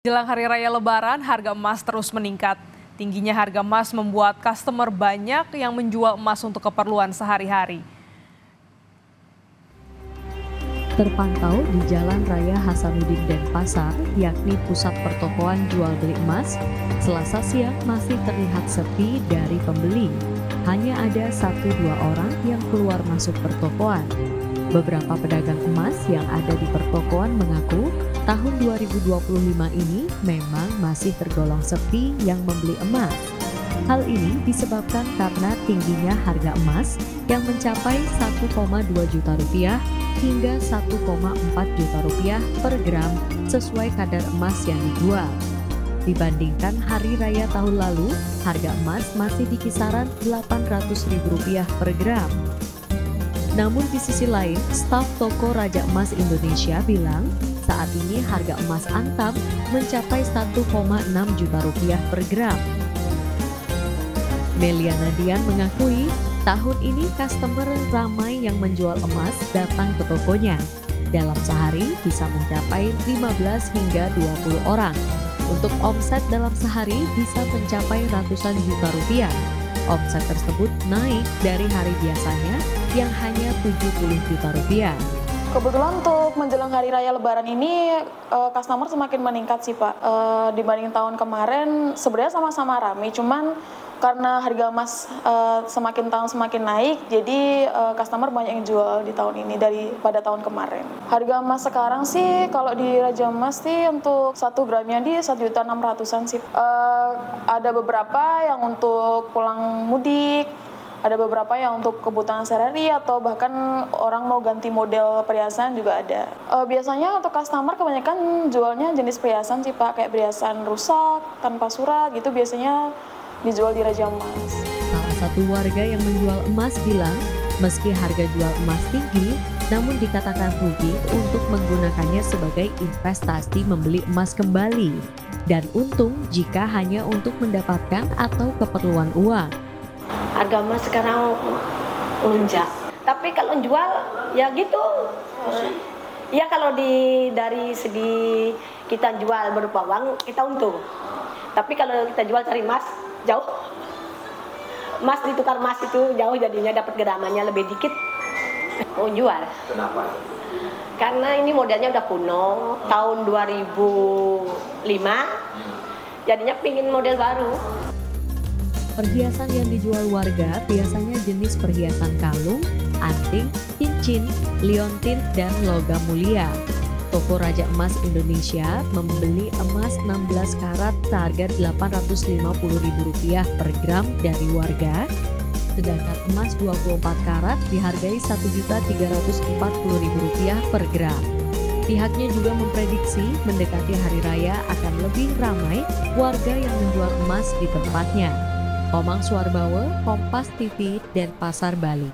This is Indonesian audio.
Jelang Hari Raya Lebaran, harga emas terus meningkat. Tingginya harga emas membuat customer banyak yang menjual emas untuk keperluan sehari-hari. Terpantau di Jalan Raya Hasanuddin Denpasar, yakni pusat pertokoan jual beli emas, Selasa siang masih terlihat sepi dari pembeli. Hanya ada 1-2 orang yang keluar masuk pertokoan. Beberapa pedagang emas yang ada di pertokoan mengaku tahun 2025 ini memang masih tergolong sepi yang membeli emas. Hal ini disebabkan karena tingginya harga emas yang mencapai 1,2 juta rupiah hingga 1,4 juta rupiah per gram sesuai kadar emas yang dijual. Dibandingkan hari raya tahun lalu, harga emas masih di kisaran Rp800.000 per gram. Namun di sisi lain, staf toko Raja Emas Indonesia bilang saat ini harga emas Antam mencapai 1,6 juta rupiah per gram. Meliana Dian mengakui tahun ini customer ramai yang menjual emas datang ke tokonya. Dalam sehari bisa mencapai 15 hingga 20 orang. Untuk omset dalam sehari bisa mencapai ratusan juta rupiah. Omset tersebut naik dari hari biasanya yang hanya 70 juta rupiah. Kebetulan untuk menjelang Hari Raya Lebaran ini customer semakin meningkat sih Pak. Dibanding tahun kemarin sebenarnya sama-sama ramai, cuman karena harga emas semakin tahun semakin naik, jadi customer banyak yang jual di tahun ini daripada tahun kemarin. Harga emas sekarang sih kalau di Raja Emas sih untuk 1 gramnya di 1.600.000-an sih. Ada beberapa yang untuk pulang mudik, ada beberapa yang untuk kebutuhan sehari-hari atau bahkan orang mau ganti model perhiasan juga ada. Biasanya untuk customer kebanyakan jualnya jenis perhiasan sih Pak, kayak perhiasan rusak, tanpa surat gitu biasanya dijual di Raja Emas. Salah satu warga yang menjual emas bilang, meski harga jual emas tinggi, namun dikatakan rugi untuk menggunakannya sebagai investasi membeli emas kembali. Dan untung jika hanya untuk mendapatkan atau keperluan uang. Harga emas sekarang melonjak. Tapi kalau jual ya gitu. Ya kalau dari segi kita jual berupa uang kita untung. Tapi kalau kita jual cari emas jauh. Emas ditukar emas itu jauh jadinya dapat geramannya lebih dikit. Mau jual. Kenapa? Karena ini modelnya udah kuno, tahun 2005. Jadinya pingin model baru. Perhiasan yang dijual warga biasanya jenis perhiasan kalung, anting, cincin, liontin, dan logam mulia. Toko Raja Emas Indonesia membeli emas 16 karat seharga Rp850.000 per gram dari warga, sedangkan emas 24 karat dihargai Rp1.340.000 per gram. Pihaknya juga memprediksi mendekati hari raya akan lebih ramai warga yang menjual emas di tempatnya. Komang Suarbawe, Kompas TV, Denpasar, Bali.